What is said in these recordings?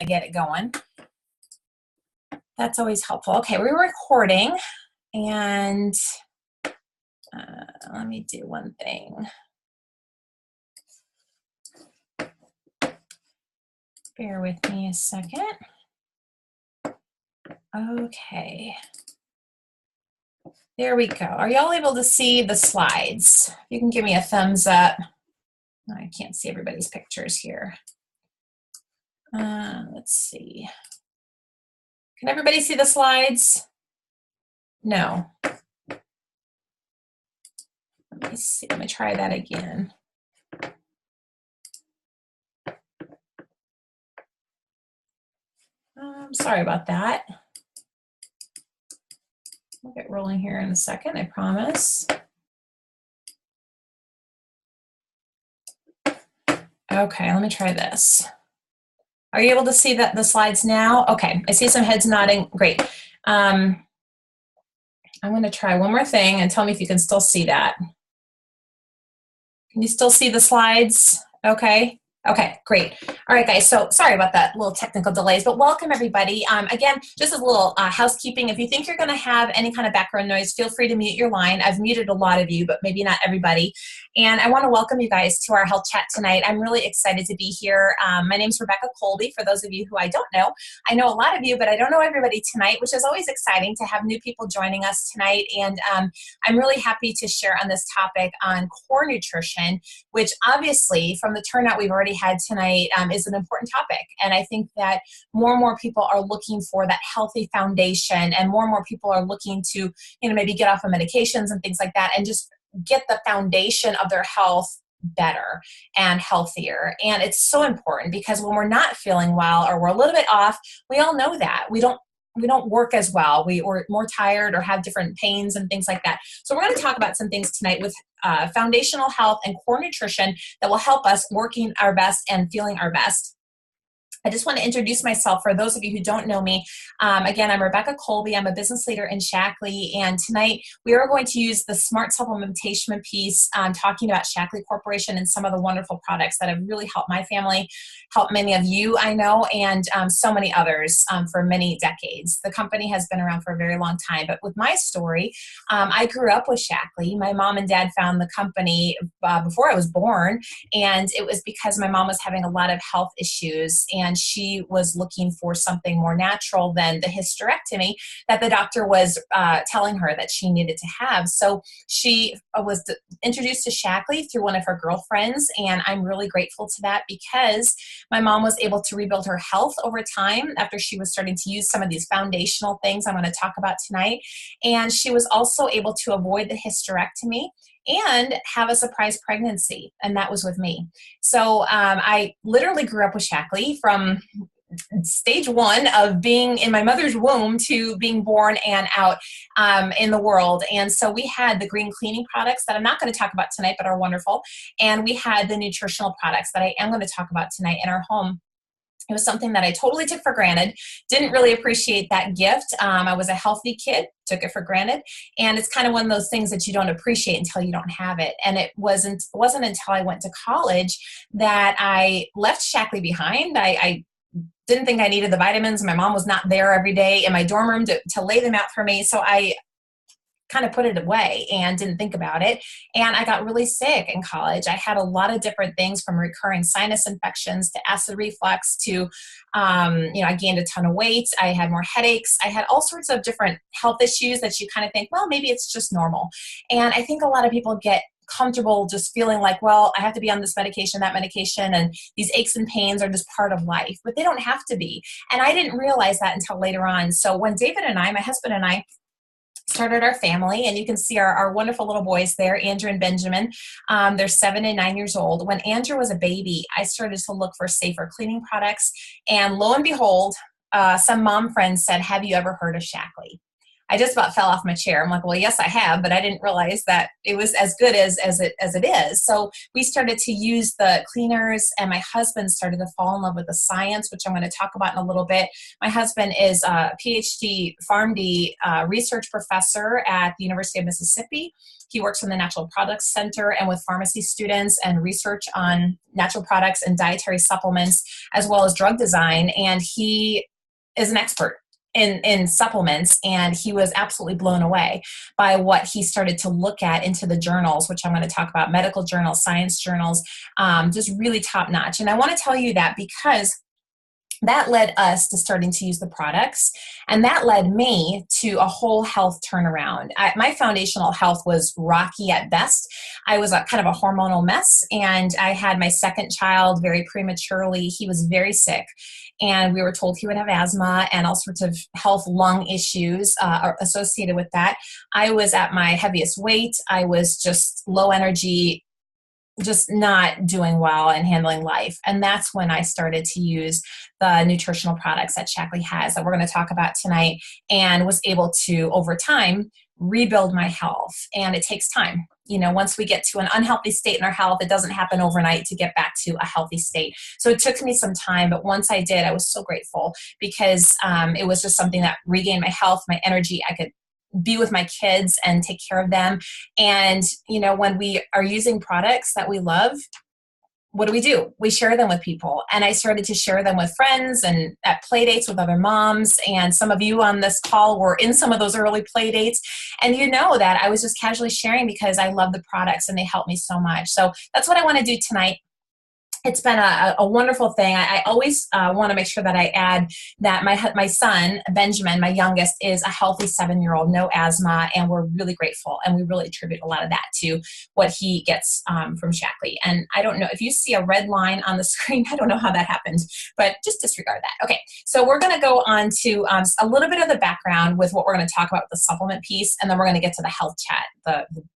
get it going. That's always helpful. Okay, we're recording, and let me do one thing. Bear with me a second. Okay. There we go. Are y'all able to see the slides? You can give me a thumbs up. I can't see everybody's pictures here. Let's see. Can everybody see the slides? No. Let me see. Let me try that again. Sorry about that. We'll get rolling here in a second, I promise. Okay, let me try this. Are you able to see the slides now? Okay, I see some heads nodding. Great. I'm going to try one more thing and tell me if you can still see that. Can you still see the slides? Okay. Okay, great. All right, guys, so sorry about that little technical delays, but welcome everybody. Again, just a little housekeeping. If you think you're gonna have any kind of background noise, feel free to mute your line. I've muted a lot of you, but maybe not everybody. And I wanna welcome you guys to our health chat tonight. I'm really excited to be here. My name's Rebecca Colby, for those of you who I don't know. I know a lot of you, but I don't know everybody tonight, which is always exciting to have new people joining us tonight. And I'm really happy to share on this topic on core nutrition, which obviously from the turnout we've already had tonight is an important topic. And I think that more and more people are looking for that healthy foundation, and more people are looking to, maybe get off of medications and things like that and just get the foundation of their health better and healthier. And it's so important because when we're not feeling well or we're a little bit off, we all know that. We don't work as well. We're more tired or have different pains and things like that. So we're going to talk about some things tonight with foundational health and core nutrition that will help us working our best and feeling our best. I just want to introduce myself for those of you who don't know me. Again, I'm Rebecca Colby. I'm a business leader in Shaklee, and tonight we are going to use the Smart Supplementation piece, talking about Shaklee Corporation and some of the wonderful products that have really helped my family, helped many of you I know, and so many others for many decades. The company has been around for a very long time, but with my story, I grew up with Shaklee. My mom and dad found the company before I was born, and it was because my mom was having a lot of health issues, and she was looking for something more natural than the hysterectomy that the doctor was telling her that she needed to have. So she was introduced to Shaklee through one of her girlfriends, and I'm really grateful to that because my mom was able to rebuild her health over time after she was starting to use some of these foundational things I'm going to talk about tonight. And she was also able to avoid the hysterectomy and have a surprise pregnancy, and that was with me. So I literally grew up with Shaklee from stage one of being in my mother's womb to being born and out in the world. And so we had the green cleaning products that I'm not going to talk about tonight, but are wonderful. And we had the nutritional products that I am going to talk about tonight in our home. It was something that I totally took for granted, didn't really appreciate that gift. I was a healthy kid, took it for granted. And it's kind of one of those things that you don't appreciate until you don't have it. And it wasn't until I went to college that I left Shaklee behind. I didn't think I needed the vitamins. My mom was not there every day in my dorm room to lay them out for me. So I kind of put it away and didn't think about it. And I got really sick in college. I had a lot of different things from recurring sinus infections to acid reflux to, I gained a ton of weight. I had more headaches. I had all sorts of different health issues that you kind of think, well, maybe it's just normal. And I think a lot of people get comfortable just feeling like, well, I have to be on this medication, that medication, and these aches and pains are just part of life, but they don't have to be. And I didn't realize that until later on. So when David and I, my husband and I, started our family, and you can see our wonderful little boys there, Andrew and Benjamin. They're 7 and 9 years old. When Andrew was a baby, I started to look for safer cleaning products, and lo and behold, some mom friends said, have you ever heard of Shaklee? I just about fell off my chair. I'm like, well, yes, I have, but I didn't realize that it was as good as it is. So we started to use the cleaners, and my husband started to fall in love with the science, which I'm going to talk about in a little bit. My husband is a PhD PharmD research professor at the University of Mississippi. He works in the Natural Products Center and with pharmacy students and research on natural products and dietary supplements, as well as drug design. And he is an expert in supplements, and he was absolutely blown away by what he started to look at into the journals, which I'm going to talk about, medical journals, science journals, just really top notch. And I want to tell you that because that led us to starting to use the products, and that led me to a whole health turnaround. My foundational health was rocky at best. I was a kind of a hormonal mess, and I had my second child very prematurely. He was very sick, and we were told he would have asthma and all sorts of health lung issues associated with that. I was at my heaviest weight. I was just low energy, just not doing well and handling life. And that's when I started to use the nutritional products that Shaklee has that we're going to talk about tonight, and was able to, over time, rebuild my health. And it takes time. You know, once we get to an unhealthy state in our health, it doesn't happen overnight to get back to a healthy state. So it took me some time, but once I did, I was so grateful because it was just something that regained my health, my energy. I could be with my kids and take care of them. And, you know, when we are using products that we love, what do? We share them with people. And I started to share them with friends and at play dates with other moms. And some of you on this call were in some of those early play dates. And you know that I was just casually sharing because I love the products and they help me so much. So that's what I want to do tonight. It's been a wonderful thing. I always want to make sure that I add that my son, Benjamin, my youngest, is a healthy 7-year-old, no asthma, and we're really grateful. And we really attribute a lot of that to what he gets from Shaklee. And I don't know, if you see a red line on the screen, I don't know how that happened, but just disregard that. Okay, so we're going to go on to a little bit of the background with what we're going to talk about with the supplement piece, and then we're going to get to the health chat,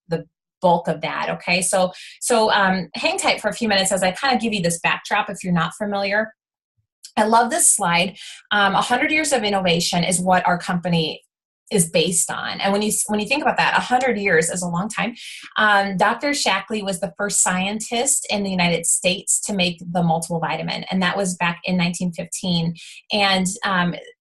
the bulk of that. Okay, so hang tight for a few minutes as I kind of give you this backdrop if you're not familiar. I love this slide. 100 years of innovation is what our company is based on. And when you think about that, 100 years is a long time. Dr. Shaklee was the first scientist in the United States to make the multiple vitamin, and that was back in 1915. And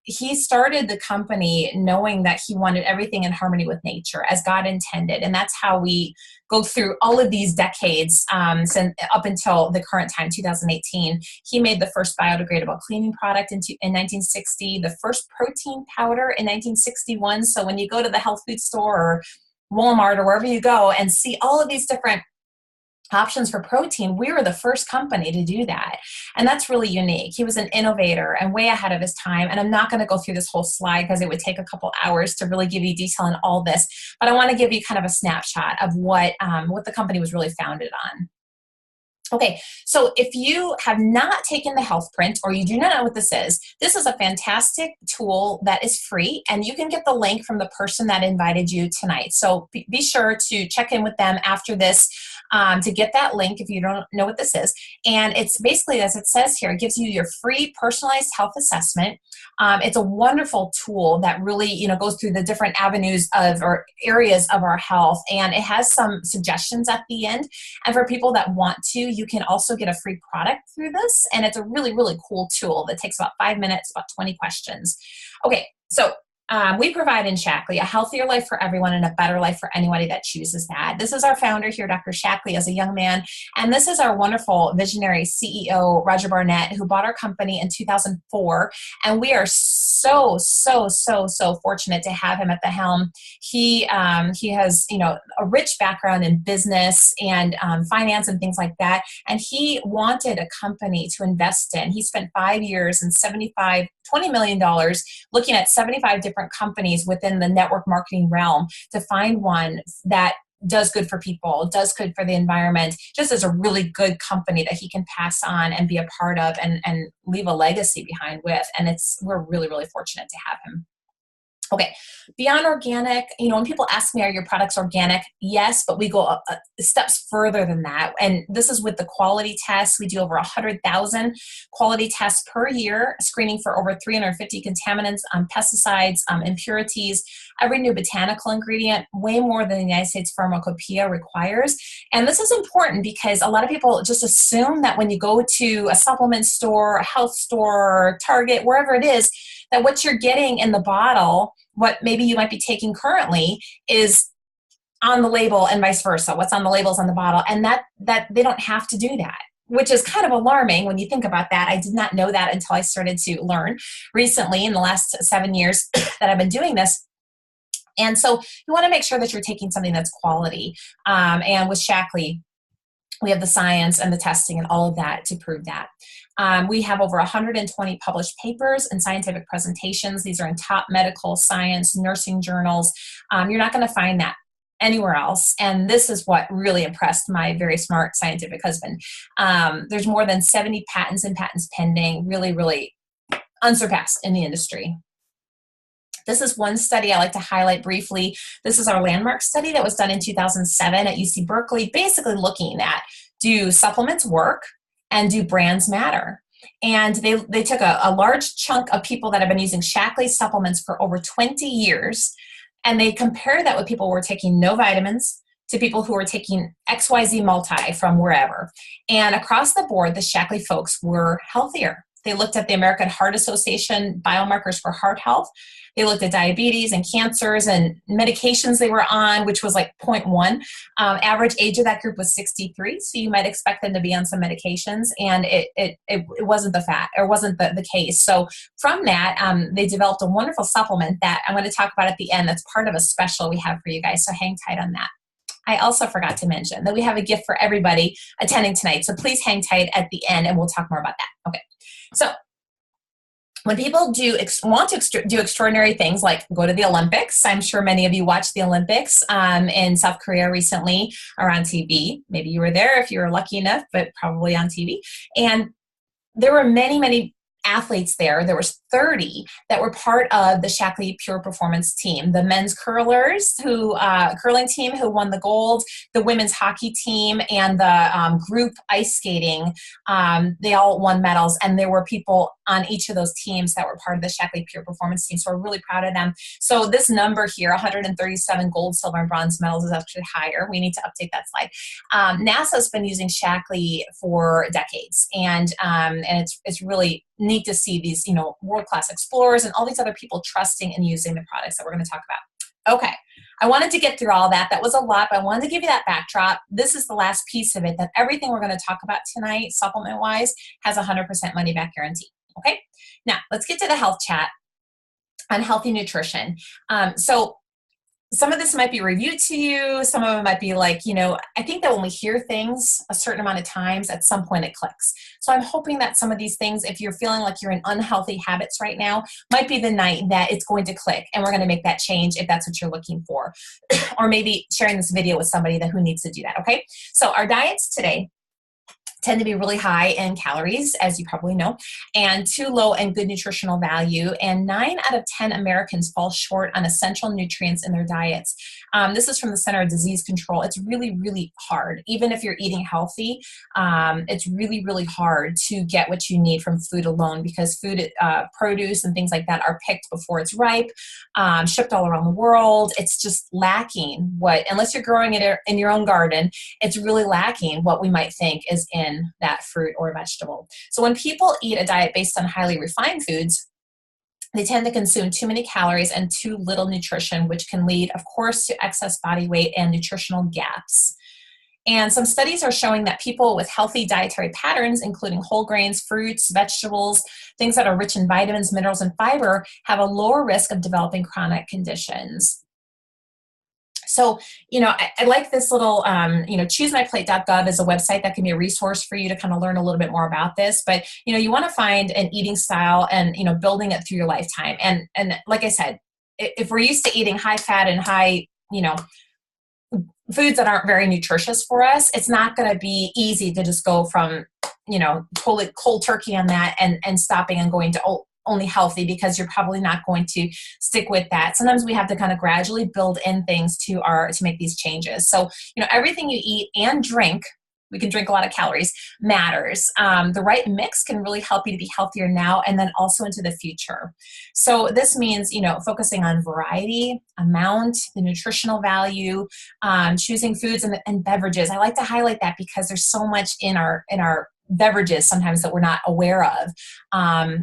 he started the company knowing that he wanted everything in harmony with nature as God intended. And that's how we go through all of these decades since up until the current time, 2018. He made the first biodegradable cleaning product in 1960, the first protein powder in 1961. So when you go to the health food store or Walmart or wherever you go and see all of these different options for protein, we were the first company to do that. And that's really unique. He was an innovator and way ahead of his time. And I'm not going to go through this whole slide because it would take a couple hours to really give you detail on all this. But I want to give you kind of a snapshot of what the company was really founded on. Okay, so if you have not taken the Health Print or you do not know what this is a fantastic tool that is free, and you can get the link from the person that invited you tonight. So be sure to check in with them after this to get that link if you don't know what this is. And it's basically, as it says here, it gives you your free personalized health assessment. It's a wonderful tool that really, goes through the different avenues of or areas of our health, and it has some suggestions at the end. And for people that want to, you can also get a free product through this, and it's a really, really cool tool that takes about 5 minutes, about 20 questions. Okay, so we provide in Shaklee a healthier life for everyone and a better life for anybody that chooses that. This is our founder here, Dr. Shaklee, as a young man, and this is our wonderful visionary CEO, Roger Barnett, who bought our company in 2004, and we are so fortunate to have him at the helm. He has, a rich background in business and finance and things like that, and he wanted a company to invest in. He spent 5 years and $20 million looking at 75 different companies within the network marketing realm to find one that does good for people, does good for the environment, just as a really good company that he can pass on and be a part of and leave a legacy behind with. And we're really, really fortunate to have him. Okay, beyond organic, when people ask me, are your products organic? Yes, but we go steps further than that. And this is with the quality tests. We do over 100,000 quality tests per year, screening for over 350 contaminants, pesticides, impurities, every new botanical ingredient, way more than the United States Pharmacopoeia requires. And this is important because a lot of people just assume that when you go to a supplement store, a health store, Target, wherever it is, that what you're getting in the bottle, what maybe you might be taking currently, is on the label and vice versa. What's on the labels on the bottle, and that they don't have to do that, which is kind of alarming when you think about that. I did not know that until I started to learn recently in the last 7 years that I've been doing this. And so you want to make sure that you're taking something that's quality. And with Shaklee, we have the science and the testing and all of that to prove that. We have over 120 published papers and scientific presentations. These are in top medical science, nursing journals. You're not going to find that anywhere else. And this is what really impressed my very smart scientific husband. There's more than 70 patents and patents pending, really, really unsurpassed in the industry. This is one study I like to highlight briefly. This is our landmark study that was done in 2007 at UC Berkeley, basically looking at, do supplements work and do brands matter? And they took a large chunk of people that have been using Shaklee supplements for over 20 years, and they compared that with people who were taking no vitamins to people who were taking XYZ multi from wherever. And across the board, the Shaklee folks were healthier. They looked at the American Heart Association biomarkers for heart health. They looked at diabetes and cancers and medications they were on, which was like 0.1. Average age of that group was 63, so you might expect them to be on some medications, and it wasn't the case. So from that, they developed a wonderful supplement that I'm going to talk about at the end. That's part of a special we have for you guys, so hang tight on that. I also forgot to mention that we have a gift for everybody attending tonight, so please hang tight at the end, and we'll talk more about that. Okay, so when people want to do extraordinary things like go to the Olympics, I'm sure many of you watched the Olympics in South Korea recently or on TV. Maybe you were there if you were lucky enough, but probably on TV. And there were many, many athletes there. There was 30 that were part of the Shaklee Pure Performance team. The men's curling team who won the gold, the women's hockey team, and the group ice skating. They all won medals, and there were people on each of those teams that were part of the Shaklee Pure Performance team. So we're really proud of them. So this number here, 137 gold, silver, and bronze medals, is actually higher. We need to update that slide. NASA's been using Shaklee for decades, and it's really neat to see these, world-class explorers and all these other people trusting and using the products that we're going to talk about. Okay, I wanted to get through all that. That was a lot, but I wanted to give you that backdrop. This is the last piece of it, that everything we're going to talk about tonight, supplement-wise, has 100% money-back guarantee. Okay, now let's get to the health chat on healthy nutrition. So some of this might be reviewed to you. Some of it might be like, I think that when we hear things a certain amount of times, at some point it clicks. So I'm hoping that some of these things, if you're feeling like you're in unhealthy habits right now, might be the night that it's going to click, and we're going to make that change if that's what you're looking for. Or maybe sharing this video with somebody who needs to do that, okay? So our diets today tend to be really high in calories, as you probably know, and too low in good nutritional value. And 9 out of 10 Americans fall short on essential nutrients in their diets. This is from the Center of Disease Control. It's really, really hard. Even if you're eating healthy, it's really, really hard to get what you need from food alone, because food, produce and things like that are picked before it's ripe, shipped all around the world. It's just lacking unless you're growing it in your own garden, it's really lacking what we might think is in that fruit or vegetable. So when people eat a diet based on highly refined foods, they tend to consume too many calories and too little nutrition, which can lead, of course, to excess body weight and nutritional gaps. And some studies are showing that people with healthy dietary patterns, including whole grains, fruits, vegetables, things that are rich in vitamins, minerals, and fiber, have a lower risk of developing chronic conditions. So, I like this little, choosemyplate.gov is a website that can be a resource for you to kind of learn a little bit more about this. But, you want to find an eating style and, building it through your lifetime. And like I said, if we're used to eating high fat and high, foods that aren't very nutritious for us, it's not going to be easy to just go from, totally cold turkey on that and stopping and going to, only healthy because you're probably not going to stick with that. Sometimes we have to kind of gradually build in things to make these changes. So, everything you eat and drink, we can drink a lot of calories, matters. The right mix can really help you to be healthier now and then also into the future. So this means, focusing on variety, amount, the nutritional value, choosing foods and beverages. I like to highlight that because there's so much in our beverages sometimes that we're not aware of.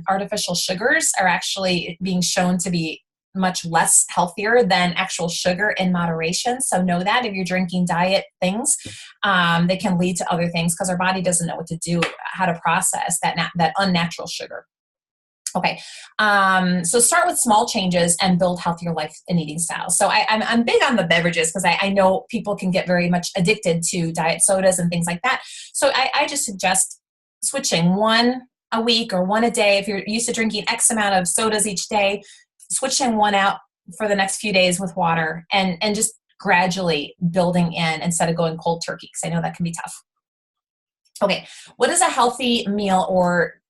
Artificial sugars are actually being shown to be much less healthier than actual sugar in moderation. So know that if you're drinking diet things, they can lead to other things because our body doesn't know what to do, how to process that unnatural sugar. Okay, so start with small changes and build healthier life and eating styles. So I'm big on the beverages because I know people can get very much addicted to diet sodas and things like that. So I just suggest switching one a week or one a day. If you're used to drinking X amount of sodas each day, switching one out for the next few days with water and just gradually building in instead of going cold turkey, because I know that can be tough. Okay, what does a healthy meal or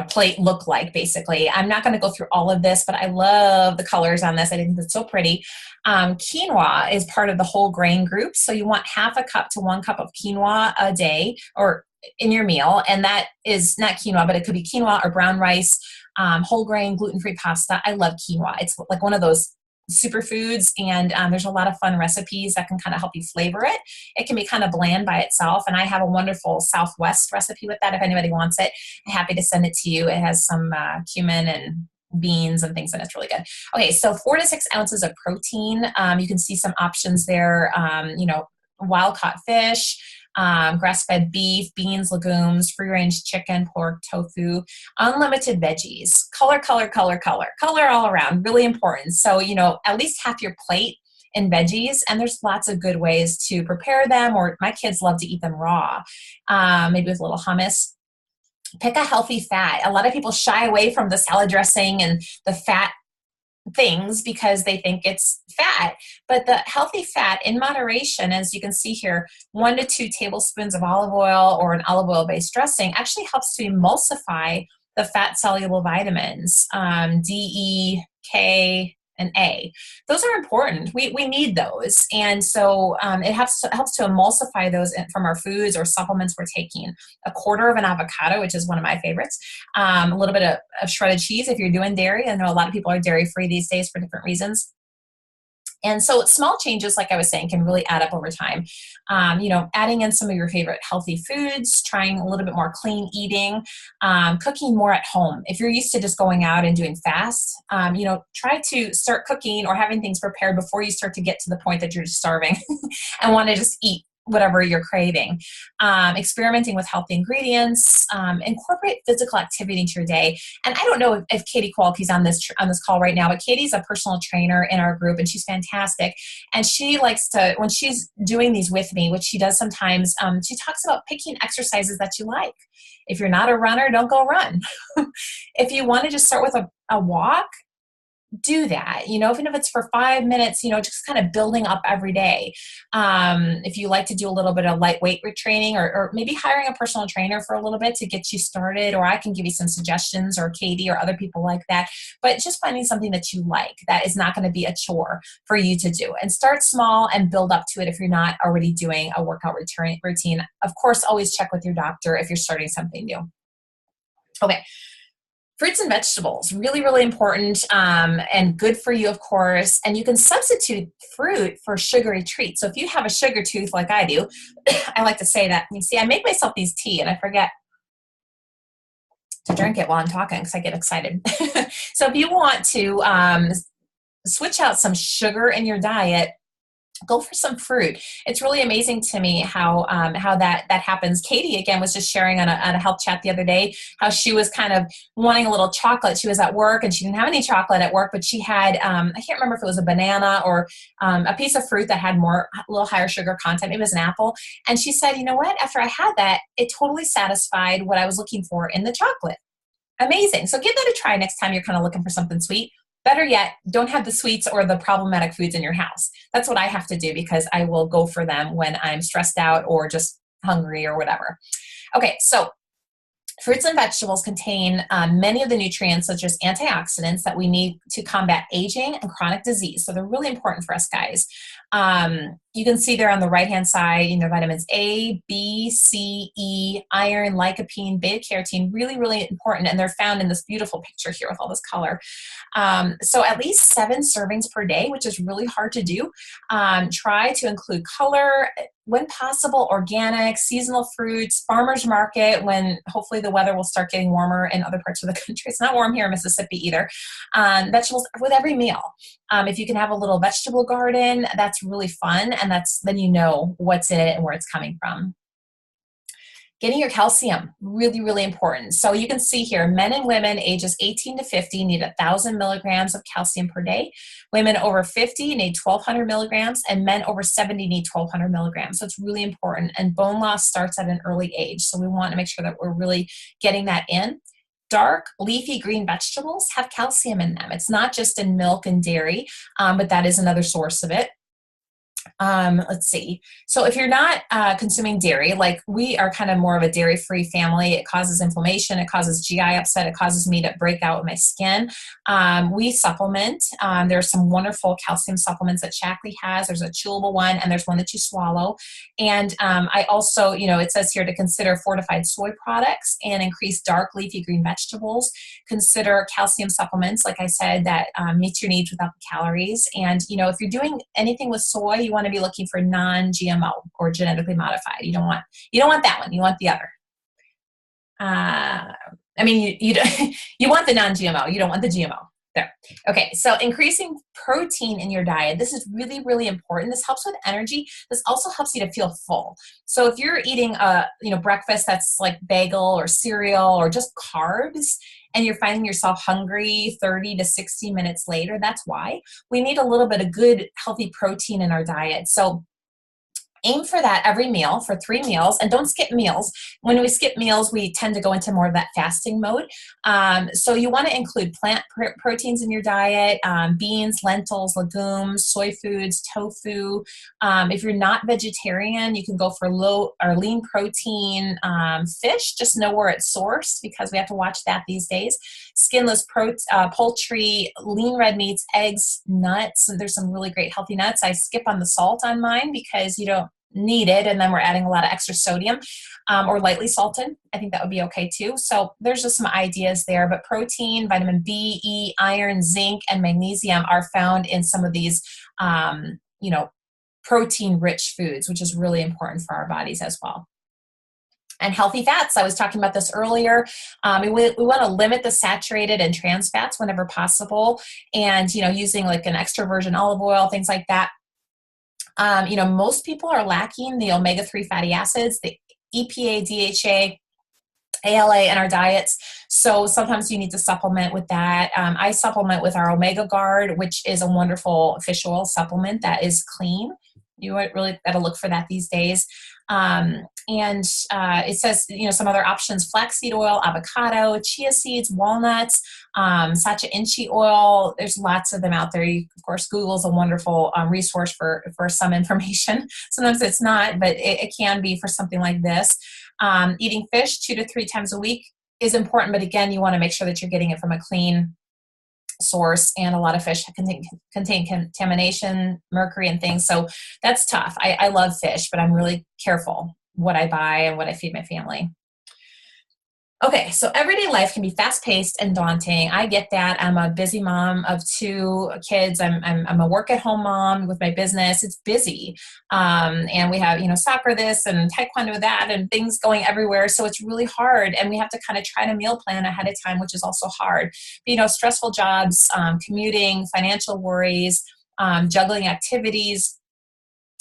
plate look like? Basically, I'm not going to go through all of this, but I love the colors on this. I think it's so pretty. Quinoa is part of the whole grain group, so you want 1/2 cup to 1 cup of quinoa a day or in your meal, and that is not quinoa, but it could be quinoa or brown rice, whole grain, gluten-free pasta. I love quinoa. It's like one of those superfoods, and there's a lot of fun recipes that can kind of help you flavor it. It can be kind of bland by itself, and I have a wonderful Southwest recipe with that if anybody wants it. I'm happy to send it to you. It has some cumin and beans and things, and it's really good. Okay, so 4 to 6 ounces of protein. You can see some options there. Wild-caught fish, grass-fed beef, beans, legumes, free-range chicken, pork, tofu, unlimited veggies, color all around, really important. So, at least half your plate in veggies, and there's lots of good ways to prepare them, or my kids love to eat them raw, maybe with a little hummus. Pick a healthy fat. A lot of people shy away from the salad dressing and the fat things because they think it's fat, but the healthy fat in moderation, as you can see here, 1 to 2 tablespoons of olive oil or an olive oil based dressing actually helps to emulsify the fat soluble vitamins, D, E, K, and A. Those are important. We need those. And so it helps to emulsify those from our foods or supplements we're taking. 1/4 of an avocado, which is one of my favorites. A little bit of shredded cheese if you're doing dairy. I know a lot of people are dairy free these days for different reasons. And so small changes, like I was saying, can really add up over time. Adding in some of your favorite healthy foods, trying a little bit more clean eating, cooking more at home. If you're used to just going out and doing fast, try to start cooking or having things prepared before you start to get to the point that you're just starving and want to just eat whatever you're craving. Experimenting with healthy ingredients, incorporate physical activity into your day. And I don't know if Katie Qualke's on this call right now, but Katie's a personal trainer in our group, and she's fantastic. And she likes to, when she's doing these with me, which she does sometimes, she talks about picking exercises that you like. If you're not a runner, don't go run. If you want to just start with a walk, do that, even if it's for 5 minutes, just kind of building up every day. If you like to do a little bit of lightweight retraining or maybe hiring a personal trainer for a little bit to get you started, or I can give you some suggestions, or Katie or other people like that, but just finding something that you like that is not going to be a chore for you to do, and start small and build up to it if you're not already doing a workout routine. Of course, always check with your doctor if you're starting something new. Okay. Fruits and vegetables, really, really important, and good for you, of course. And you can substitute fruit for sugary treats. So if you have a sugar tooth like I do, I like to say that. You see, I make myself these tea, and I forget to drink it while I'm talking because I get excited. So if you want to switch out some sugar in your diet, go for some fruit. It's really amazing to me how that happens. Katie, again, was just sharing on a health chat the other day how she was kind of wanting a little chocolate. She was at work and she didn't have any chocolate at work, but she had, I can't remember if it was a banana or a piece of fruit that had a little higher sugar content. It was an apple. And she said, you know what? After I had that, it totally satisfied what I was looking for in the chocolate. Amazing. So give that a try next time you're kind of looking for something sweet. Better yet, don't have the sweets or the problematic foods in your house. That's what I have to do because I will go for them when I'm stressed out or just hungry or whatever. Okay, so Fruits and vegetables contain many of the nutrients, such as antioxidants, that we need to combat aging and chronic disease. So they're really important for us, guys. You can see there on the right-hand side, vitamins A, B, C, E, iron, lycopene, beta-carotene, really, really important. And they're found in this beautiful picture here with all this color. So at least 7 servings per day, which is really hard to do. Try to include color, when possible, organic, seasonal fruits, farmer's market, when hopefully the weather will start getting warmer in other parts of the country. It's not warm here in Mississippi either. Vegetables with every meal. If you can have a little vegetable garden, that's really fun. And then you know what's in it and where it's coming from. Getting your calcium, really, really important. So you can see here, men and women ages 18 to 50 need 1,000 milligrams of calcium per day. Women over 50 need 1,200 milligrams, and men over 70 need 1,200 milligrams. So it's really important. And bone loss starts at an early age. So we want to make sure that we're really getting that in. Dark leafy green vegetables have calcium in them. It's not just in milk and dairy, but that is another source of it. Let's see. So if you're not consuming dairy, like we are kind of more of a dairy-free family, it causes inflammation, it causes GI upset, it causes me to break out with my skin. We supplement. There are some wonderful calcium supplements that Shaklee has. There's a chewable one, and there's one that you swallow. And I also, it says here to consider fortified soy products and increase dark leafy green vegetables. Consider calcium supplements, like I said, that meets your needs without the calories. And, if you're doing anything with soy, you want to be looking for non-GMO or genetically modified. You don't want that one. You want the other. You want the non-GMO. You don't want the GMO. There. Okay, so increasing protein in your diet. This is really, really important. This helps with energy. This also helps you to feel full. So if you're eating breakfast that's like bagel or cereal or just carbs, and you're finding yourself hungry 30 to 60 minutes later, that's why. We need a little bit of good, healthy protein in our diet. So aim for that every meal for 3 meals, and don't skip meals. When we skip meals, we tend to go into more of that fasting mode. So you want to include plant proteins in your diet, beans, lentils, legumes, soy foods, tofu. If you're not vegetarian, you can go for low or lean protein fish. Just know where it's sourced, because we have to watch that these days. Skinless poultry, lean red meats, eggs, nuts. There's some really great healthy nuts. I skip on the salt on mine because you don't need it, and then we're adding a lot of extra sodium, or lightly salted. I think that would be okay too. So there's just some ideas there, but protein, vitamin B, E, iron, zinc, and magnesium are found in some of these protein rich foods, which is really important for our bodies as well. And healthy fats, I was talking about this earlier. We want to limit the saturated and trans fats whenever possible, and using like an extra virgin olive oil, things like that. Most people are lacking the omega-3 fatty acids, the EPA, DHA, ALA in our diets. So sometimes you need to supplement with that. I supplement with our Omega Guard, which is a wonderful fish oil supplement that is clean. You really got to look for that these days. It says, some other options: flaxseed oil, avocado, chia seeds, walnuts, sacha inchi oil. There's lots of them out there. Of course, Google is a wonderful resource for some information. Sometimes it's not, but it can be for something like this. Eating fish 2 to 3 times a week is important, but again, you want to make sure that you're getting it from a clean source, and a lot of fish contain contamination, mercury, and things. So that's tough. I love fish, but I'm really careful what I buy and what I feed my family. Okay, so everyday life can be fast-paced and daunting. I get that. I'm a busy mom of 2 kids. I'm a work-at-home mom with my business. It's busy, and we have soccer this and taekwondo that and things going everywhere. So it's really hard, and we have to kind of try to meal plan ahead of time, which is also hard. But, stressful jobs, commuting, financial worries, juggling activities.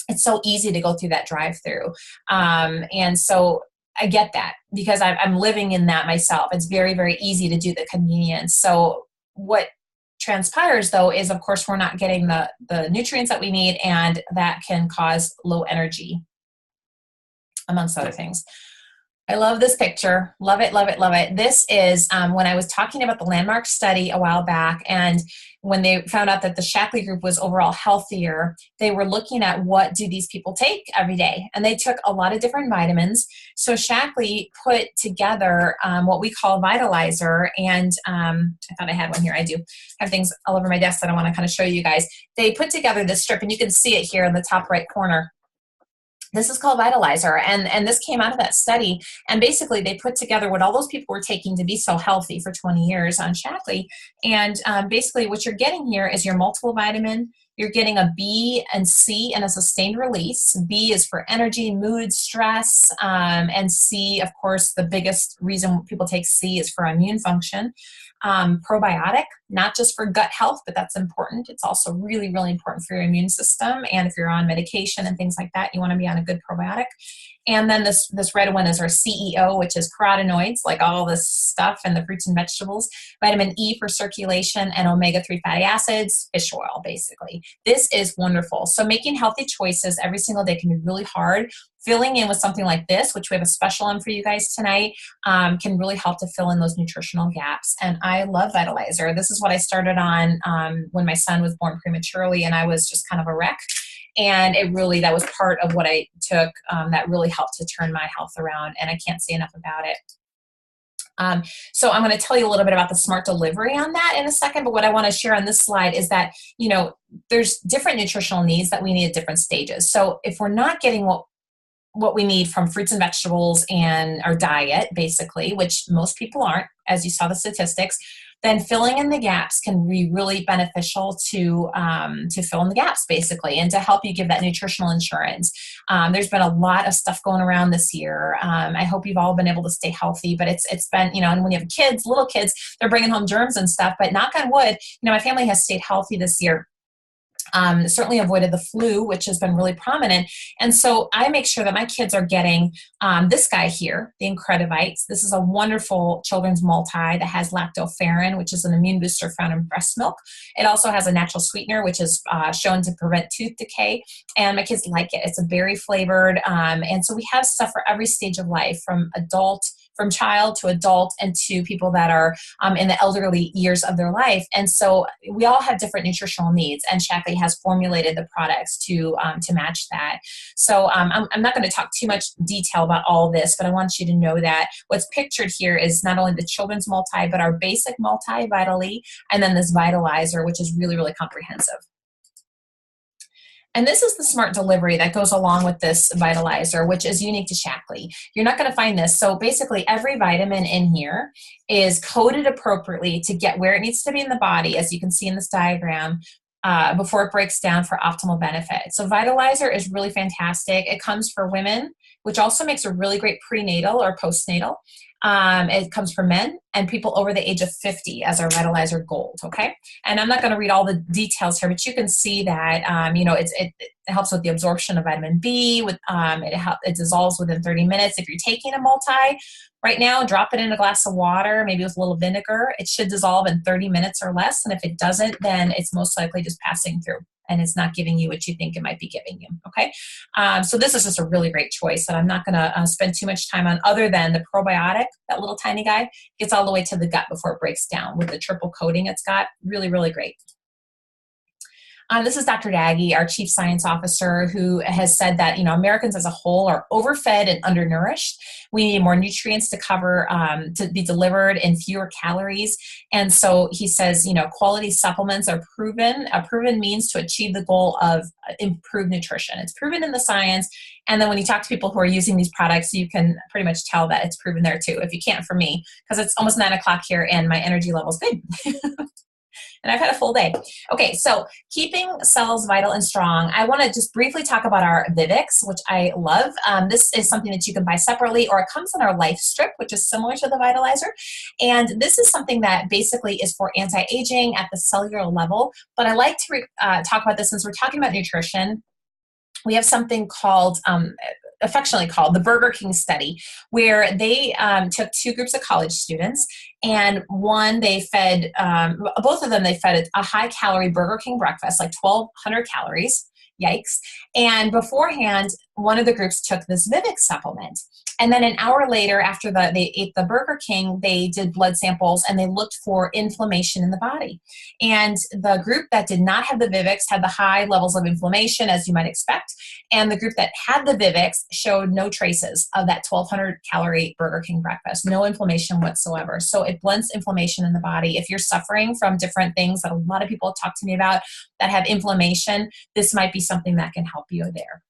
It's so easy to go through that drive-through, and so I get that, because I'm living in that myself. It's very, very easy to do the convenience. So what transpires, though, is, of course, we're not getting the nutrients that we need, and that can cause low energy, amongst other things. I love this picture. Love it, love it, love it. This is when I was talking about the landmark study a while back, and when they found out that the Shaklee group was overall healthier, they were looking at what do these people take every day. And they took a lot of different vitamins. So Shaklee put together what we call Vitalizer. And I thought I had one here. I do. I have things all over my desk that I want to kind of show you guys. They put together this strip, and you can see it here in the top right corner. This is called Vitalizer, and this came out of that study. And basically, they put together what all those people were taking to be so healthy for 20 years on Shaklee. And basically, what you're getting here is your multiple vitamin. You're getting a B and C in a sustained release. B is for energy, mood, stress, and C, of course, the biggest reason people take C is for immune function. Probiotic, not just for gut health, but that's important. It's also really, really important for your immune system. And if you're on medication and things like that, you want to be on a good probiotic. And then this red one is our CEO, which is carotenoids, like all this stuff in the fruits and vegetables. Vitamin E for circulation, and omega-3 fatty acids, fish oil, basically. This is wonderful. So making healthy choices every single day can be really hard. Filling in with something like this, which we have a special on for you guys tonight, can really help to fill in those nutritional gaps. And I love Vitalizer. This is what I started on when my son was born prematurely, and I was just kind of a wreck. And that was part of what I took that really helped to turn my health around, and I can't say enough about it. So I'm going to tell you a little bit about the smart delivery on that in a second, but what I want to share on this slide is that, there's different nutritional needs that we need at different stages. So if we're not getting what we need from fruits and vegetables and our diet, basically, which most people aren't, as you saw the statistics, then filling in the gaps can be really beneficial to fill in the gaps, basically, and to help you give that nutritional insurance. There's been a lot of stuff going around this year. I hope you've all been able to stay healthy, but it's been, and when you have kids, little kids, they're bringing home germs and stuff, but knock on wood, my family has stayed healthy this year. Certainly avoided the flu, which has been really prominent. And so I make sure that my kids are getting this guy here, the Incredivites. This is a wonderful children's multi that has lactoferrin, which is an immune booster found in breast milk. It also has a natural sweetener, which is shown to prevent tooth decay. And my kids like it. It's a berry flavored. And so we have stuff for every stage of life, from child to adult, and to people that are in the elderly years of their life. And so we all have different nutritional needs, and Shaklee has formulated the products to match that. So I'm not going to talk too much detail about all this, but I want you to know that what's pictured here is not only the children's multi, but our basic multi, Vitally, and then this Vitalizer, which is really, really comprehensive. And this is the smart delivery that goes along with this Vitalizer, which is unique to Shaklee. You're not going to find this. So basically every vitamin in here is coded appropriately to get where it needs to be in the body, as you can see in this diagram, before it breaks down for optimal benefit. So Vitalizer is really fantastic. It comes for women, which also makes a really great prenatal or postnatal. It comes for men and people over the age of 50 as our Vitalizer Gold, okay? And I'm not going to read all the details here, but you can see that, it helps with the absorption of vitamin B. It dissolves within 30 minutes. If you're taking a multi right now, drop it in a glass of water, maybe with a little vinegar. It should dissolve in 30 minutes or less. And if it doesn't, then it's most likely just passing through, and it's not giving you what you think it might be giving you, okay? So this is just a really great choice that I'm not going to spend too much time on, other than the probiotic. That little tiny guy gets all the way to the gut before it breaks down with the triple coating it's got. Really, really great. This is Dr. Daggy, our Chief Science Officer, who has said that, Americans as a whole are overfed and undernourished. We need more nutrients to be delivered in fewer calories. And so he says, quality supplements are proven. A proven means to achieve the goal of improved nutrition. It's proven in the science. And then when you talk to people who are using these products, you can pretty much tell that it's proven there too, if you can't for me, because it's almost 9 o'clock here and my energy level's good. And I've had a full day. Okay, so keeping cells vital and strong. I want to just briefly talk about our Vivix, which I love. This is something that you can buy separately, or it comes in our Life Strip, which is similar to the Vitalizer. And this is something that basically is for anti-aging at the cellular level. But I like to talk about this since we're talking about nutrition. We have something called affectionately called the Burger King study, where they took 2 groups of college students, and both of them, they fed a high-calorie Burger King breakfast, like 1,200 calories. Yikes. And beforehand, one of the groups took this Vivix supplement. And then an hour later, after they ate the Burger King, they did blood samples and they looked for inflammation in the body. And the group that did not have the Vivix had the high levels of inflammation, as you might expect. And the group that had the Vivix showed no traces of that 1,200 calorie Burger King breakfast, no inflammation whatsoever. So it blunts inflammation in the body. If you're suffering from different things that a lot of people talk to me about that have inflammation, this might be something that can help you there.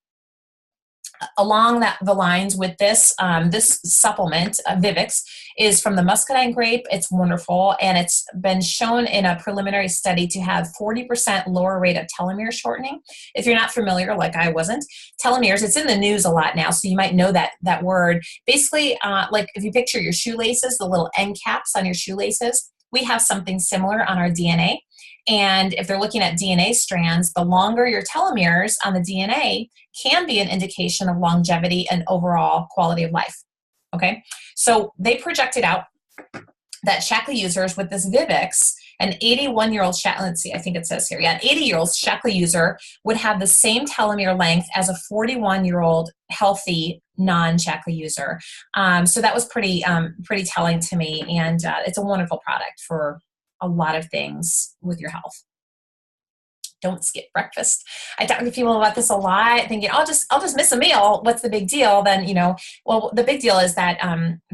Along the lines with this, this supplement, Vivix, is from the muscadine grape. It's wonderful, and it's been shown in a preliminary study to have 40% lower rate of telomere shortening. If you're not familiar, like I wasn't, telomeres, it's in the news a lot now, so you might know that word. Basically, like if you picture your shoelaces, the little end caps on your shoelaces, we have something similar on our DNA. And if they're looking at DNA strands, the longer your telomeres on the DNA can be an indication of longevity and overall quality of life. Okay, so they projected out that Shaklee users with this Vivix, an 81-year-old Shaklee, let's see, I think it says here, yeah, an 80-year-old Shaklee user would have the same telomere length as a 41-year-old healthy non-Shaklee user. So that was pretty telling to me, and it's a wonderful product for a lot of things with your health. Don't skip breakfast. I talk to people about this a lot, thinking, I'll just miss a meal. What's the big deal? Then, well, the big deal is that,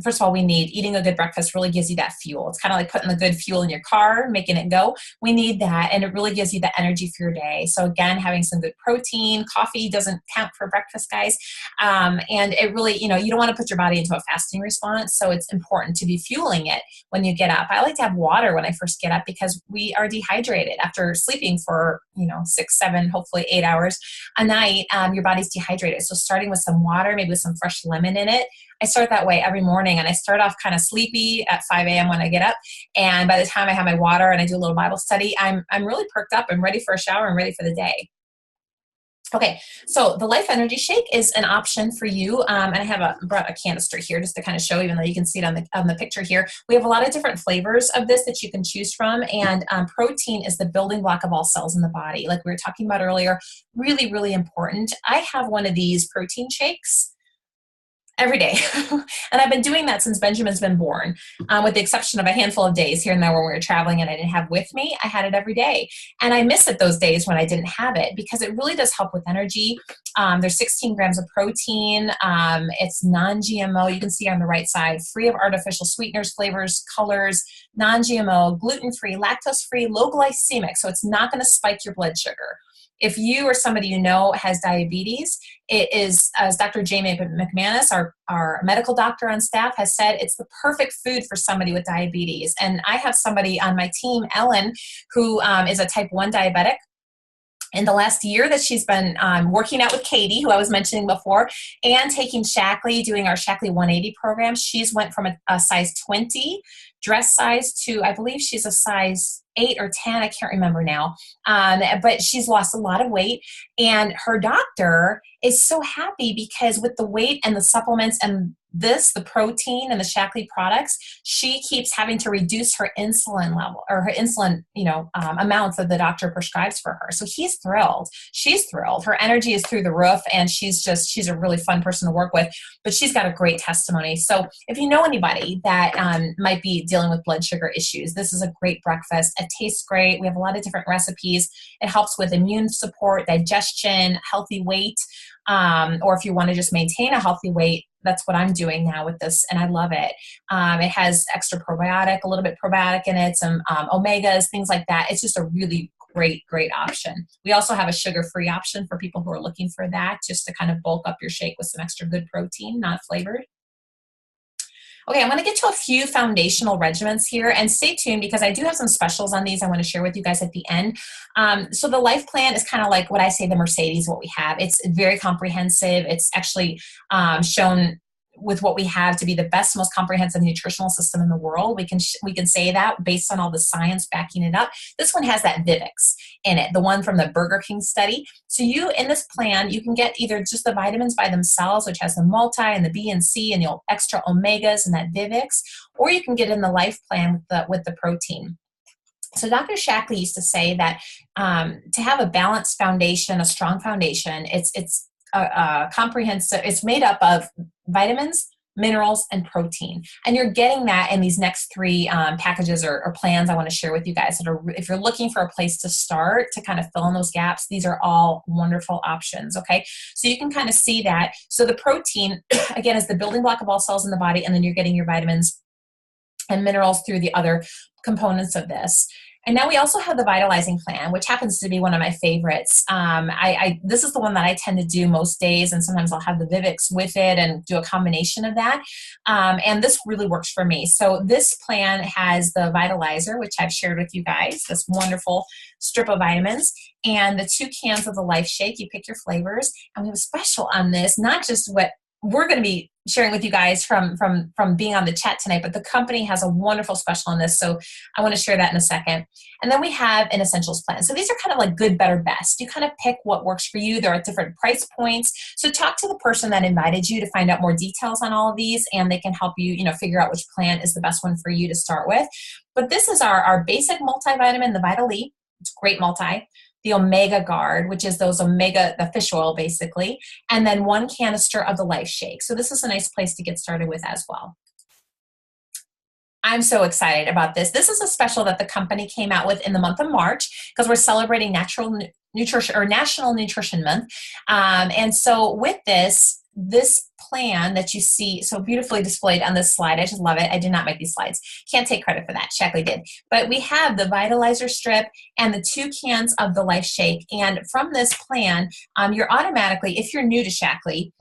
first of all, eating a good breakfast really gives you that fuel. It's kind of like putting the good fuel in your car, making it go. We need that, and it really gives you the energy for your day. So again, having some good protein, coffee doesn't count for breakfast, guys. And it really, you don't want to put your body into a fasting response. So it's important to be fueling it when you get up. I like to have water when I first get up because we are dehydrated after sleeping for 6, 7, hopefully 8 hours a night. Your body's dehydrated. So starting with some water, maybe with some fresh lemon in it. I start that way every morning, and I start off kind of sleepy at 5 a.m. when I get up. And by the time I have my water and I do a little Bible study, I'm really perked up. I'm ready for a shower. I'm ready for the day. Okay, so the Life Energy Shake is an option for you, and I brought a canister here just to kind of show, even though you can see it on the picture here. We have a lot of different flavors of this that you can choose from, and protein is the building block of all cells in the body. Like we were talking about earlier, really, really important. I have one of these protein shakes every day. And I've been doing that since Benjamin's been born, with the exception of a handful of days here and there when we were traveling and I didn't have with me. I had it every day. And I miss it those days when I didn't have it because it really does help with energy. There's 16 grams of protein. It's non-GMO. You can see on the right side, free of artificial sweeteners, flavors, colors, non-GMO, gluten-free, lactose-free, low glycemic. So it's not going to spike your blood sugar. If you or somebody you know has diabetes, it is, as Dr. Jamie McManus, our medical doctor on staff, has said, it's the perfect food for somebody with diabetes. And I have somebody on my team, Ellen, who is a type 1 diabetic. In the last year that she's been working out with Katie, who I was mentioning before, and taking Shaklee, doing our Shaklee 180 program, she's went from a size 20 dress size to, I believe she's a size 8 or 10, I can't remember now, but she's lost a lot of weight, and her doctor is so happy because with the weight and the supplements and the protein and the Shaklee products, she keeps having to reduce her insulin level, or her insulin, amounts that the doctor prescribes for her. So he's thrilled. She's thrilled. Her energy is through the roof, and she's a really fun person to work with, but she's got a great testimony. So if you know anybody that might be dealing with blood sugar issues, this is a great breakfast. It tastes great. We have a lot of different recipes. It helps with immune support, digestion, healthy weight, or if you want to just maintain a healthy weight, that's what I'm doing now with this, and I love it. It has extra probiotic, a little bit probiotic in it, some omegas, things like that. It's just a really great option. We also have a sugar-free option for people who are looking for that, just to kind of bulk up your shake with some extra good protein, not flavored. Okay, I'm going to get to a few foundational regimens here, and stay tuned because I do have some specials on these I want to share with you guys at the end. So the Life Plan is kind of like what I say, the Mercedes, what we have. It's very comprehensive. It's actually shown with what we have to be the best, most comprehensive nutritional system in the world. We can say that based on all the science backing it up. This one has that Vivix in it, the one from the Burger King study. So in this plan, you can get either just the vitamins by themselves, which has the multi and the B and C and the extra omegas and that Vivix, or you can get in the Life Plan with the protein. So Dr. Shaklee used to say that to have a balanced foundation, a strong foundation, it's comprehensive. It's made up of vitamins, minerals, and protein. And you're getting that in these next three packages or plans I want to share with you guys. That are, if you're looking for a place to start to kind of fill in those gaps, these are all wonderful options, okay? So you can kind of see that. So the protein, again, is the building block of all cells in the body, and then you're getting your vitamins and minerals through the other components of this. And now we also have the vitalizing plan, which happens to be one of my favorites. This is the one that I tend to do most days, and sometimes I'll have the Vivix with it and do a combination of that. And this really works for me. So this plan has the Vitalizer, which I've shared with you guys, this wonderful strip of vitamins, and the 2 cans of the Life Shake. You pick your flavors, and we have a special on this, not just what we're going to be sharing with you guys from being on the chat tonight, but the company has a wonderful special on this, so I want to share that in a second. And then we have an essentials plan. So these are kind of like good, better, best. You kind of pick what works for you. They're at different price points. So talk to the person that invited you to find out more details on all of these, and they can help you, figure out which plan is the best one for you to start with. But this is our basic multivitamin, the Vital E. It's great multi. The Omega Guard, which is those omega, the fish oil basically, and then 1 canister of the Life Shake. So this is a nice place to get started with as well. I'm so excited about this. This is a special that the company came out with in the month of March because we're celebrating Natural Nutrition or National Nutrition Month. And so with this plan that you see so beautifully displayed on this slide, I just love it. I did not make these slides. Can't take credit for that. Shaklee did. But we have the Vitalizer strip and the 2 cans of the Life Shake. And from this plan, you're automatically, if you're new to Shaklee,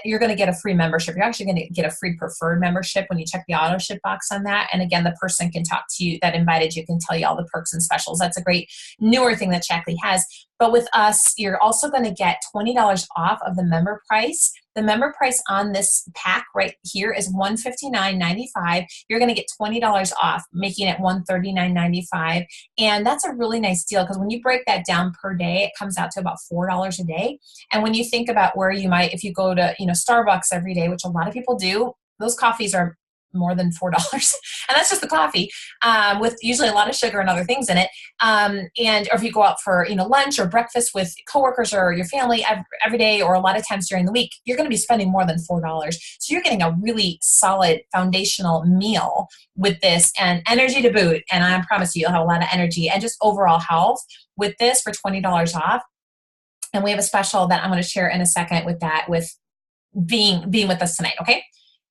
you're going to get a free membership. You're actually going to get a free preferred membership when you check the auto ship box on that. And again, the person can talk to you that invited you, can tell you all the perks and specials. That's a great newer thing that Shaklee has. But with us, you're also going to get $20 off of the member price. The member price on this pack right here is $159.95. You're going to get $20 off, making it $139.95. And that's a really nice deal because when you break that down per day, it comes out to about $4 a day. And when you think about where you might, if you go to, Starbucks every day, which a lot of people do, those coffees are more than $4. And that's just the coffee, with usually a lot of sugar and other things in it. Or if you go out for, lunch or breakfast with coworkers or your family every day, or a lot of times during the week, you're going to be spending more than $4. So you're getting a really solid foundational meal with this, and energy to boot. And I promise you'll have a lot of energy and just overall health with this for $20 off. And we have a special that I'm going to share in a second with that, with being with us tonight. Okay.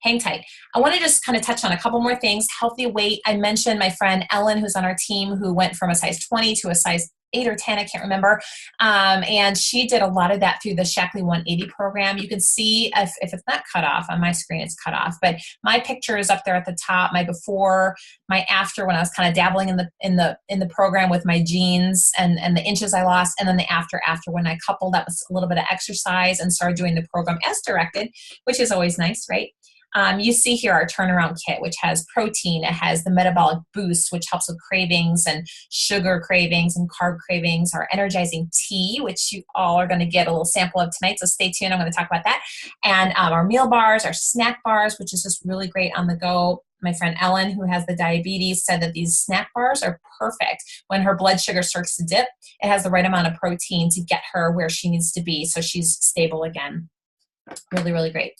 Hang tight. I want to just kind of touch on a couple more things. Healthy weight. I mentioned my friend Ellen, who's on our team, who went from a size 20 to a size 8 or 10, I can't remember. And she did a lot of that through the Shaklee 180 program. You can see if it's not cut off on my screen, it's cut off, but my picture is up there at the top, my before, my after, when I was kind of dabbling in the program with my jeans and the inches I lost, and then the after when I coupled that with a little bit of exercise and started doing the program as directed, which is always nice, right? You see here our turnaround kit, which has protein. It has the metabolic boost, which helps with cravings and sugar cravings and carb cravings. Our energizing tea, which you all are going to get a little sample of tonight. So stay tuned. I'm going to talk about that. And our meal bars, our snack bars, which is just really great on the go. My friend Ellen, who has the diabetes, said that these snack bars are perfect when her blood sugar starts to dip. It has the right amount of protein to get her where she needs to be, so she's stable again. Really, really great.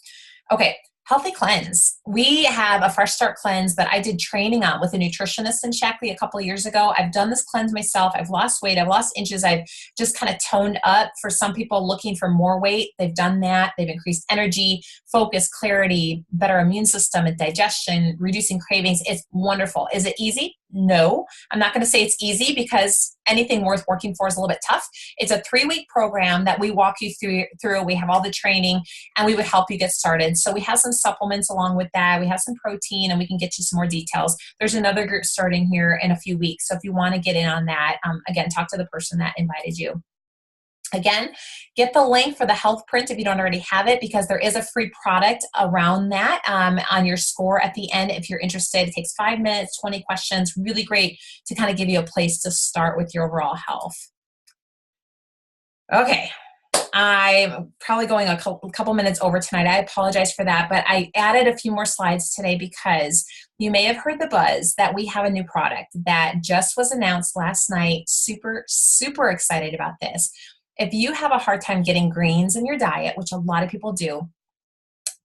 Okay. Healthy cleanse. We have a Fresh Start cleanse that I did training on with a nutritionist in Shaklee a couple of years ago. I've done this cleanse myself. I've lost weight. I've lost inches. I've just kind of toned up. For some people looking for more weight, they've done that. They've increased energy, focus, clarity, better immune system and digestion, reducing cravings. It's wonderful. Is it easy? No. I'm not going to say it's easy, because anything worth working for is a little bit tough. It's a 3-week program that we walk you through. We have all the training, and we would help you get started. So we have some supplements along with that. We have some protein, and we can get you some more details. There's another group starting here in a few weeks. So if you want to get in on that, again, talk to the person that invited you. Again, get the link for the health print if you don't already have it, because there is a free product around that on your score at the end if you're interested. It takes 5 minutes, 20 questions. Really great to kind of give you a place to start with your overall health. Okay. I'm probably going a couple minutes over tonight. I apologize for that, but I added a few more slides today because you may have heard the buzz that we have a new product that just was announced last night. Super, super excited about this. If you have a hard time getting greens in your diet, which a lot of people do,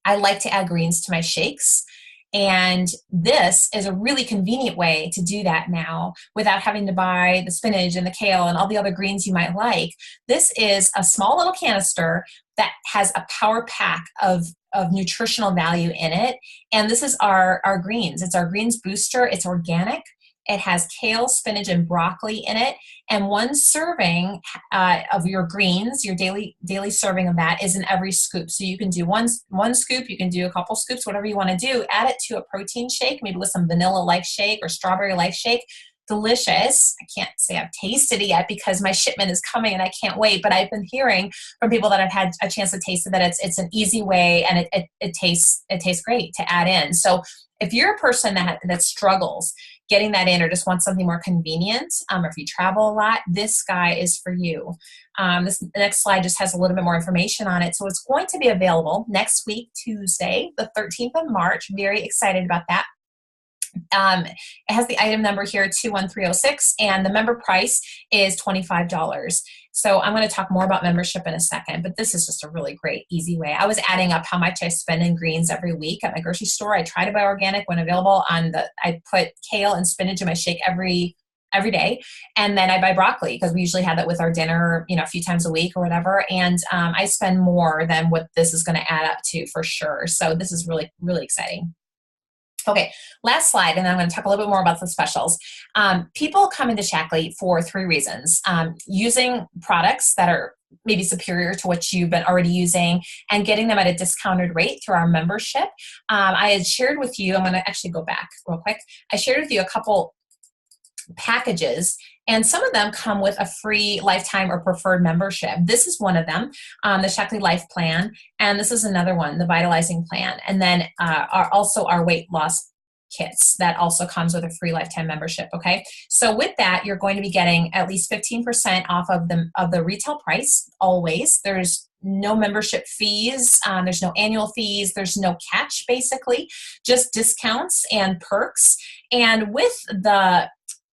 I like to add greens to my shakes. And this is a really convenient way to do that now without having to buy the spinach and the kale and all the other greens you might like. This is a small little canister that has a power pack of nutritional value in it. And this is our greens. It's our greens booster. It's organic. It has kale, spinach, and broccoli in it. And one serving of your greens, your daily serving of that, is in every scoop. So you can do one scoop, you can do a couple scoops, whatever you want to do. Add it to a protein shake, maybe with some vanilla life shake or strawberry life shake. Delicious. I can't say I've tasted it yet because my shipment is coming and I can't wait, but I've been hearing from people that have had a chance to taste it that it's an easy way, and it tastes great to add in. So if you're a person that struggles getting that in or just wants something more convenient, or if you travel a lot, this guy is for you. The next slide just has a little bit more information on it. So it's going to be available next week, Tuesday, the 13th of March. Very excited about that. It has the item number here, 21306, and the member price is $25. So I'm going to talk more about membership in a second, but this is just a really great, easy way. I was adding up how much I spend in greens every week at my grocery store. I try to buy organic when available. I put kale and spinach in my shake every day. And then I buy broccoli because we usually have that with our dinner, a few times a week or whatever. And I spend more than what this is going to add up to for sure. So this is really, really exciting. Okay, last slide, and then I'm going to talk a little bit more about the specials. People come into Shaklee for 3 reasons. Using products that are maybe superior to what you've been already using and getting them at a discounted rate through our membership. I had shared with you, I'm going to actually go back real quick. I shared with you a couple packages, and some of them come with a free lifetime or preferred membership. This is one of them, the Shaklee Life Plan, and this is another one, the Vitalizing Plan, and then also our weight loss kits that also comes with a free lifetime membership. Okay, so with that, you're going to be getting at least 15% off of the retail price. Always, there's no membership fees, there's no annual fees, there's no catch, basically, just discounts and perks. And with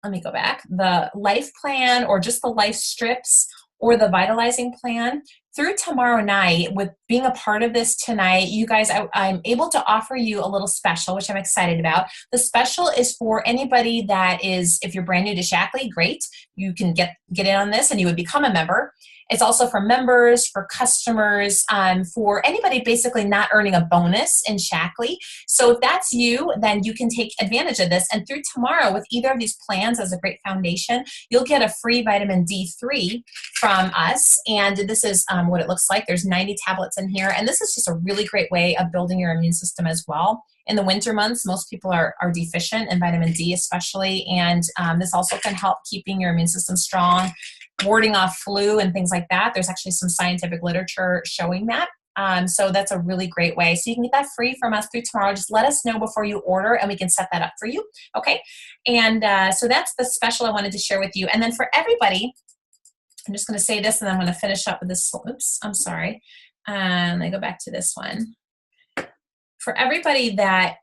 let me go back, the life plan or just the life strips or the vitalizing plan, through tomorrow night, with being a part of this tonight, you guys, I'm able to offer you a little special, which I'm excited about. The special is for anybody that is, if you're brand new to Shaklee, great. You can get in on this and you would become a member. It's also for members, for customers, for anybody basically not earning a bonus in Shaklee. So if that's you, then you can take advantage of this. And through tomorrow, with either of these plans as a great foundation, you'll get a free vitamin D3 from us. And this is what it looks like. There's 90 tablets in here. And this is just a really great way of building your immune system as well. In the winter months, most people are deficient in vitamin D especially. And this also can help keeping your immune system strong, warding off flu and things like that. There's actually some scientific literature showing that. So that's a really great way. So you can get that free from us through tomorrow. Just let us know before you order and we can set that up for you. Okay. And so that's the special I wanted to share with you. And then for everybody, I'm just going to say this and then I'm going to finish up with this. Oops, I'm sorry. Let me go back to this one. For everybody that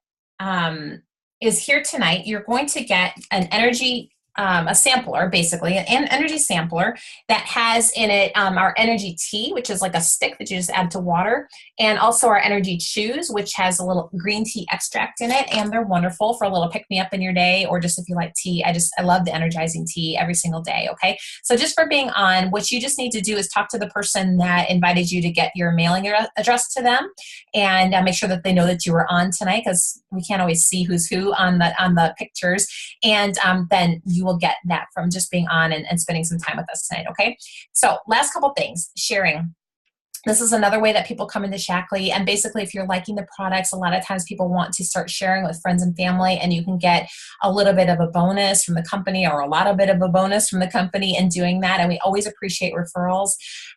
is here tonight, you're going to get an energy a sampler, basically, an energy sampler that has in it our energy tea, which is like a stick that you just add to water, and also our energy chews, which has a little green tea extract in it, and they're wonderful for a little pick-me-up in your day, or just if you like tea. I love the energizing tea every single day, okay? So just for being on, what you just need to do is talk to the person that invited you to get your mailing address to them, and make sure that they know that you were on tonight, because we can't always see who's who on the pictures, and then you will get that from just being on and spending some time with us tonight, okay? So last couple things, sharing. This is another way that people come into Shaklee, and basically if you're liking the products, a lot of times people want to start sharing with friends and family, and you can get a little bit of a bonus from the company or a lot of bit of a bonus from the company in doing that, and we always appreciate referrals.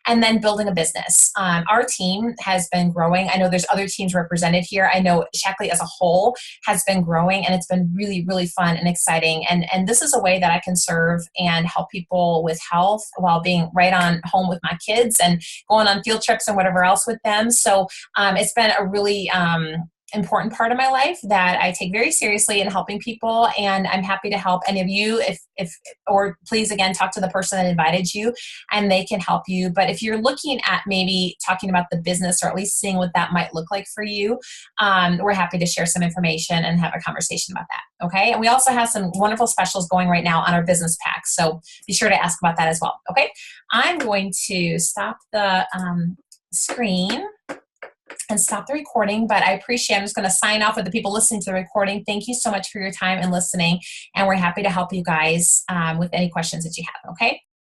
And then building a business. Our team has been growing. I know there's other teams represented here. I know Shaklee as a whole has been growing, and it's been really, really fun and exciting. And this is a way that I can serve and help people with health while being right on home with my kids and going on field trips and whatever else with them. So it's been a really important part of my life that I take very seriously in helping people. And I'm happy to help any of you or please again, talk to the person that invited you and they can help you. But if you're looking at maybe talking about the business or at least seeing what that might look like for you, we're happy to share some information and have a conversation about that. Okay. And we also have some wonderful specials going right now on our business pack. So be sure to ask about that as well. Okay. I'm going to stop the screen and stop the recording, but I'm just going to sign off with the people listening to the recording. Thank you so much for your time and listening, and we're happy to help you guys with any questions that you have, okay?